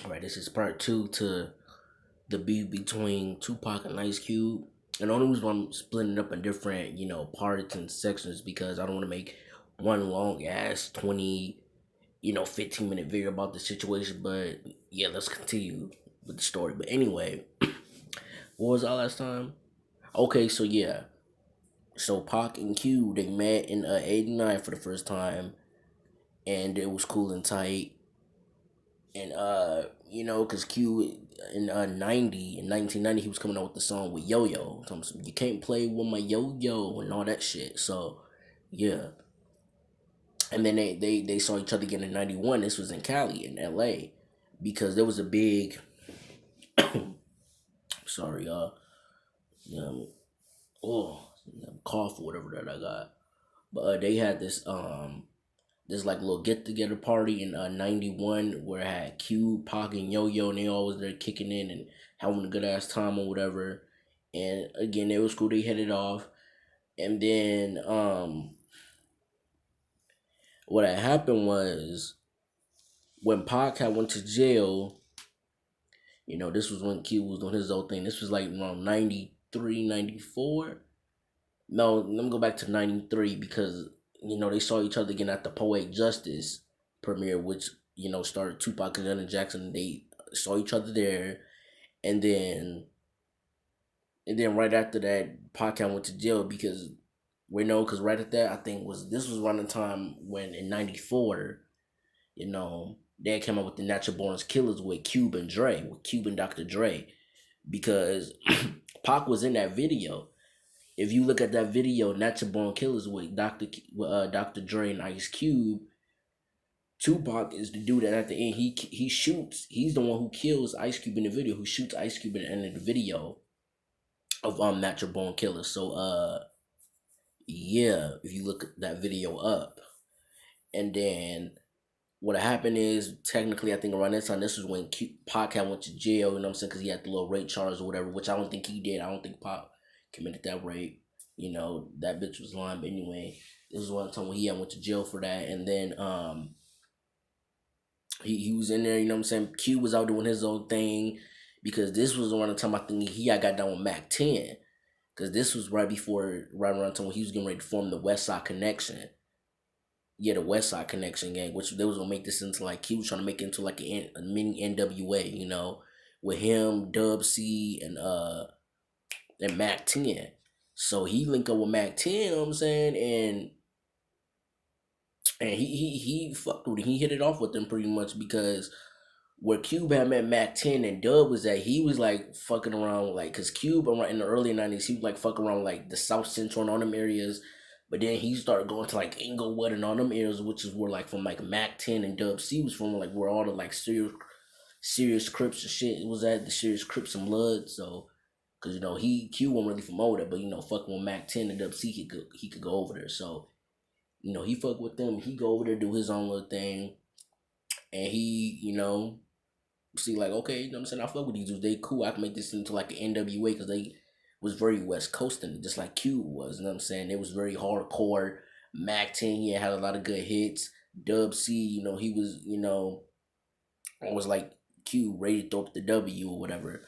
All right, this is part two to the beef between Tupac and Ice Cube. And the only reason why I'm splitting it up in different, parts and sections because I don't want to make one long ass 20, 15-minute video about the situation. But yeah, let's continue with the story. But anyway, what was all last time? Okay, so yeah. So Pac and Cube, they met in '89 for the first time, and it was cool and tight. And because Q in 1990 he was coming out with the song with Yo Yo. You can't play with my yo yo and all that shit. So yeah. And then they saw each other again in '91. This was in Cali in LA. Because there was a big sorry, um oh cough or whatever that I got. But they had this like little get together party in '91 where I had Q, Pac, and Yo Yo, and they all was there kicking in and having a good ass time or whatever. And again, it was cool. They headed off, and then what had happened was when Pac had went to jail. This was when Q was doing his old thing. This was like around '93, '94. No, let me go back to '93 because they saw each other again at the Poetic Justice premiere, which started Tupac and Janet Jackson. They saw each other there, and then right after that, Pac went to jail because because right at that I think was this was around the time when in '94, they came out with the Natural Born Killers with Cube and Dre, with Cube and Dr. Dre, because Pac was in that video. If you look at that video, Natural Born Killers with Dr. Dre and Ice Cube, Tupac is the dude that at the end he shoots. He's the one who kills Ice Cube in the video. Who shoots Ice Cube at the end of the video of Natural Born Killers. So yeah, if you look that video up, and then what happened is technically I think around that time this was when Pac went to jail. You know what I'm saying? Because he had the little rape charge or whatever, which I don't think he did. I don't think Pac committed that rape. That bitch was lying. But anyway, this was one time when he went to jail for that, and then he was in there. You know what I'm saying? Q was out doing his own thing because this was around the time I think he had got down with Mac 10. Because this was right around the time when he was getting ready to form the West Side Connection. Yeah, the West Side Connection gang, which they was gonna make this into like he was trying to make it into like a mini NWA, with him, Dub C, and Mac 10. So he linked up with Mac 10, you know what I'm saying, and he fucked with him. He hit it off with him pretty much because where Cube had met Mac 10 and Dub was at, he was like fucking around with, like, cause Cube around in the early '90s, he was like fucking around with, like the South Central and all them areas. But then he started going to like Inglewood and all them areas, which is where like from like Mac 10 and Dub C was from, like where all the like serious Crips and shit was at, the serious Crips and Blood. So, cause he Q wasn't really from over there, but fucking with Mac 10 and Dub C, he could go over there. So, he fuck with them. He go over there do his own little thing, and he see like okay, what I'm saying, I fuck with these dudes. They cool. I can make this into like an NWA because they was very West Coasting, just like Cube was. You know what I'm saying? It was very hardcore. Mac 10, he had a lot of good hits. Dub C, he was, was like Cube, ready to throw up the W or whatever.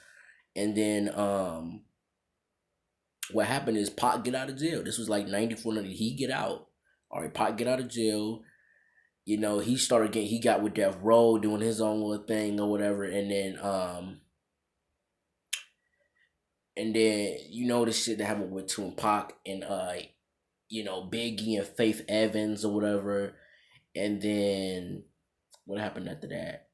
And then what happened is Pac get out of jail. This was like '94, he get out. All right, Pac get out of jail. He got with Death Row doing his own little thing or whatever. And then the shit that happened with Tupac and Biggie and Faith Evans or whatever. And then what happened after that?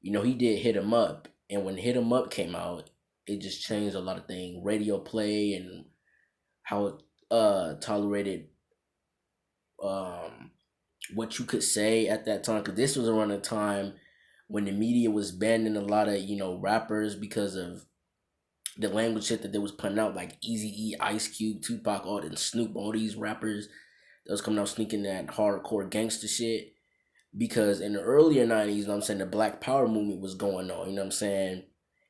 He did Hit 'Em Up, and when Hit 'Em Up came out, it just changed a lot of things. Radio play and how it tolerated what you could say at that time, because this was around the time when the media was banning a lot of rappers because of the language shit that they was putting out, like Easy E, Ice Cube, Tupac, all and Snoop, all these rappers that was coming out sneaking that hardcore gangster shit. Because in the earlier '90s, you know what I'm saying, the Black Power movement was going on, you know what I'm saying?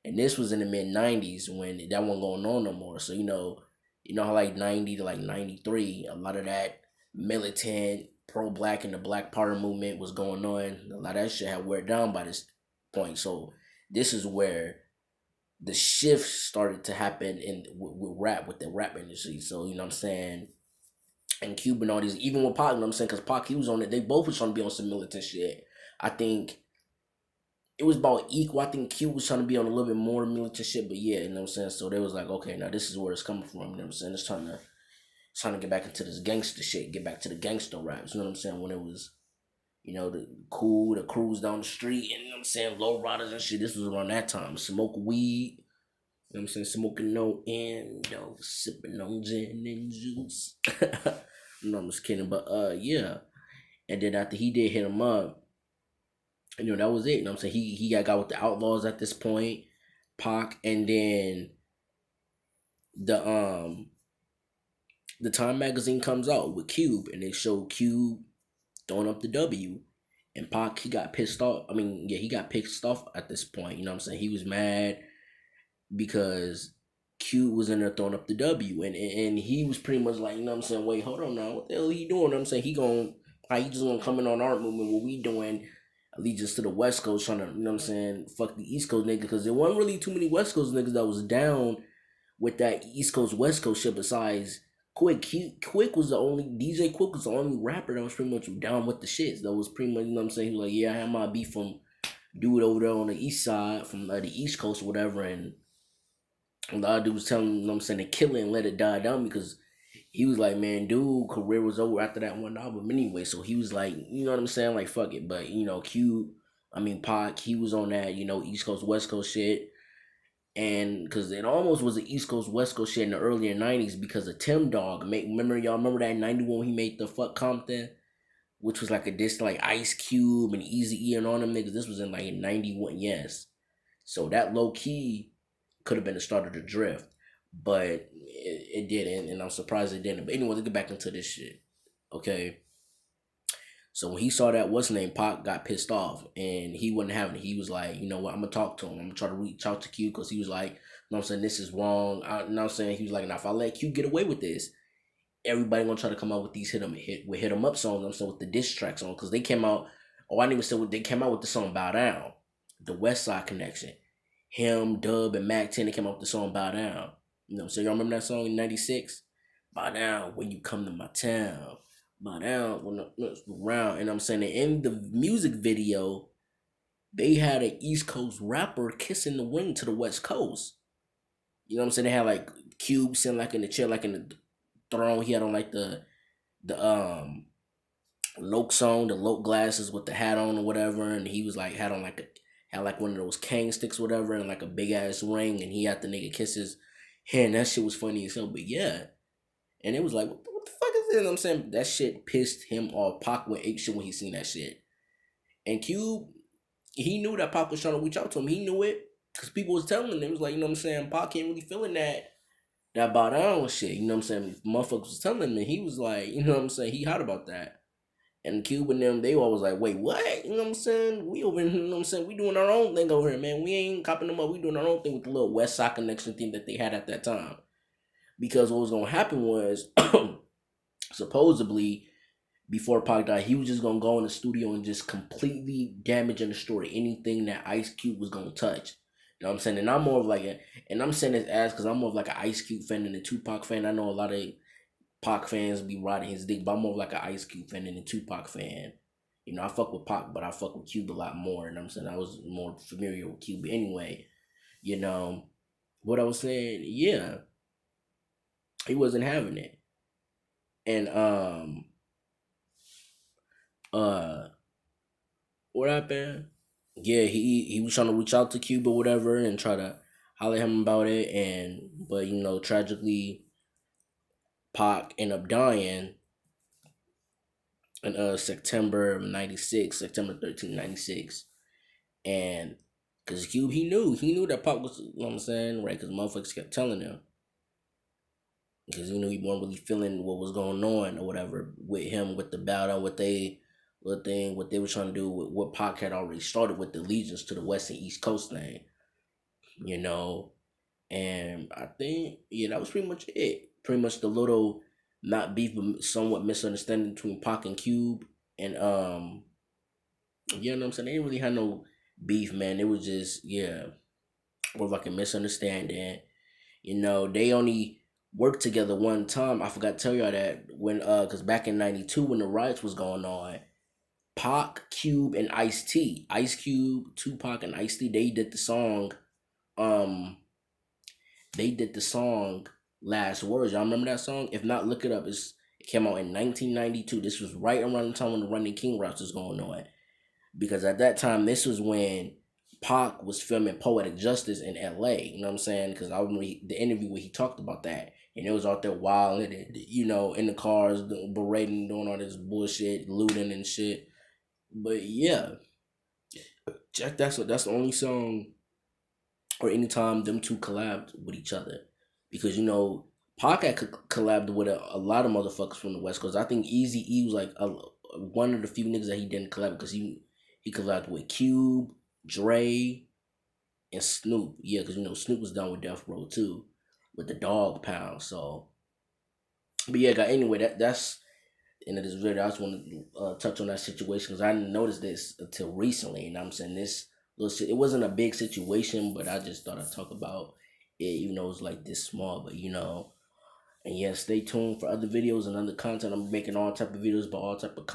And this was in the mid '90s when that wasn't going on no more. So how like '90 to like '93, a lot of that militant, pro black and the Black Power movement was going on. A lot of that shit had wear down by this point. So this is where the shift started to happen in with rap, with the rap industry. So you know what I'm saying, and Cube and all these, even with Pac, you know what I'm saying, because Pac, he was on it. They both was trying to be on some militant shit. I think it was about equal. I think Cube was trying to be on a little bit more militant shit, but yeah, you know what I'm saying. So they was like, okay, now this is where it's coming from. You know what I'm saying? It's trying to get back into this gangster shit, get back to the gangster raps. You know what I'm saying? When it was, the cruise down the street, and you know what I'm saying, low riders and shit. This was around that time. Smoke weed. You know what I'm saying? Smoking no endo, sipping on gin and juice. No, I'm just kidding. But yeah. And then after he did hit him up, that was it. You know what I'm saying? He got with the Outlaws at this point, Pac, and then the the Time magazine comes out with Cube, and they show Cube throwing up the W. And Pac, he got pissed off. I mean, yeah, he got pissed off at this point. You know what I'm saying? He was mad because Q was in there throwing up the W, and he was pretty much like, you know what I'm saying, wait, hold on now, what the hell he doing? You know what I'm saying, he just gonna come in on our movement, what we doing, allegiance to the West Coast, trying to, you know what I'm saying, fuck the East Coast niggas, because there wasn't really too many West Coast niggas that was down with that East Coast West Coast shit besides Quick. Quick was the only, DJ Quick was the only rapper that was pretty much down with the shits. That was pretty much, you know what I'm saying, he was like, yeah, I had my beef from dude over there on the east side, from the East Coast or whatever, and a lot of dudes telling him, you know what I'm saying, to kill it and let it die down, because he was like, man, dude, career was over after that one album anyway. So he was like, you know what I'm saying, like, fuck it. But, Pac, he was on that, East Coast, West Coast shit. And because it almost was an East Coast, West Coast shit in the earlier 90s because of Tim Dog. Y'all remember that in 91 he made the Fuck Compton? Which was like a diss to like Ice Cube and Easy E and all them niggas. This was in like 91, yes. So that low key could have been the start of the drift, but it didn't, and I'm surprised it didn't. But anyway, let's get back into this shit. Okay. So when he saw that what's name, Pac got pissed off and he wasn't having it. He was like, you know what, I'm gonna talk to him. I'm gonna try to reach out to Q because he was like, you know what I'm saying, this is wrong. You know what I'm saying? He was like, now if I let Q get away with this, everybody gonna try to come out with these hit 'em up songs. You know what I'm saying, with the diss tracks on, because they came out. Oh, I didn't even say what they came out with, the song "Bow Down," the West Side Connection. Him, Dub, and Mac 10, they came out with the song "Bow Down." So y'all remember that song in '96? Bow down when you come to my town. Bow down when I'm around. And I'm saying that in the music video, they had an East Coast rapper kissing the ring to the West Coast. You know what I'm saying? They had like Cube sitting like in the chair, like in the throne. He had on like the Loke song, the Loke glasses with the hat on or whatever, and he was like had like one of those cane sticks or whatever, and like a big ass ring, and he had the nigga kiss his hand. That shit was funny as hell. But yeah, and it was like, what the fuck is this? You know what I'm saying, that shit pissed him off. Pac went ape shit when he seen that shit, and Cube, he knew that Pac was trying to reach out to him. He knew it because people was telling him. It was like, you know what I'm saying, Pac ain't really feeling that bow down shit. You know what I'm saying? Motherfuckers was telling him, and he was like, you know what I'm saying, he hot about that. And Cube and them, they always like, wait, what? You know what I'm saying? We over here, you know what I'm saying? We doing our own thing over here, man. We ain't copping them up. We doing our own thing with the little West Side Connection thing that they had at that time. Because what was gonna happen was, supposedly, before Pac died, he was just gonna go in the studio and just completely damage in the story anything that Ice Cube was gonna touch. You know what I'm saying? And I'm more of like and I'm saying this as because I'm more of like an Ice Cube fan than a Tupac fan. I know a lot of Pac fans be riding his dick, but I'm more like an Ice Cube fan than a Tupac fan. I fuck with Pac, but I fuck with Cube a lot more. And I'm saying I was more familiar with Cube. But anyway, you know, what I was saying, yeah, he wasn't having it. And uh what happened? Yeah, he was trying to reach out to Cube or whatever and try to holler at him about it, but tragically Pac ended up dying in September 96, September 13th, 96. And because Cube, he knew that Pop was, you know what I'm saying, right? Because motherfuckers kept telling him. Because he knew he wasn't really feeling what was going on or whatever with him, with the battle, what they were trying to do with what Pac had already started with the allegiance to the West and East Coast thing, you know. And I think, yeah, that was pretty much it. Pretty much the little not beef but somewhat misunderstanding between Pac and Cube. And you know what I'm saying? They didn't really have no beef, man. It was just, yeah, more like a misunderstanding. You know, they only worked together one time. I forgot to tell y'all that when cause back in '92 when the riots was going on, Pac, Cube, and Ice T, Ice Cube, Tupac, and Ice T, they did the song. Um, they did the song "Last Words." Y'all remember that song? If not, look it up. It came out in 1992. This was right around the time when the Running King raps was going on. Because at that time, this was when Pac was filming Poetic Justice in LA. You know what I'm saying? Because I remember the interview where he talked about that. And it was out there wilding, and, you know, in the cars, berating, doing all this bullshit, looting and shit. But yeah, Jack, that's the only song or anytime them two collabed with each other. Because, you know, Pac had collabed with a lot of motherfuckers from the West Coast. I think Easy E was like one of the few niggas that he didn't collab because he collabed with Cube, Dre, and Snoop. Yeah, because, you know, Snoop was done with Death Row too, with the Dog Pound. So, but yeah, guy. Anyway, that's the end of this video. I just want to touch on that situation because I didn't notice this until recently. And I'm saying this little shit. It wasn't a big situation, but I just thought I'd talk about it, even though it's like this small. But you know, and yeah, stay tuned for other videos and other content. I'm making all type of videos about all type of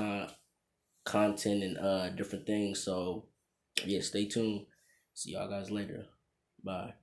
content and different things. So yeah, stay tuned. See y'all guys later. Bye.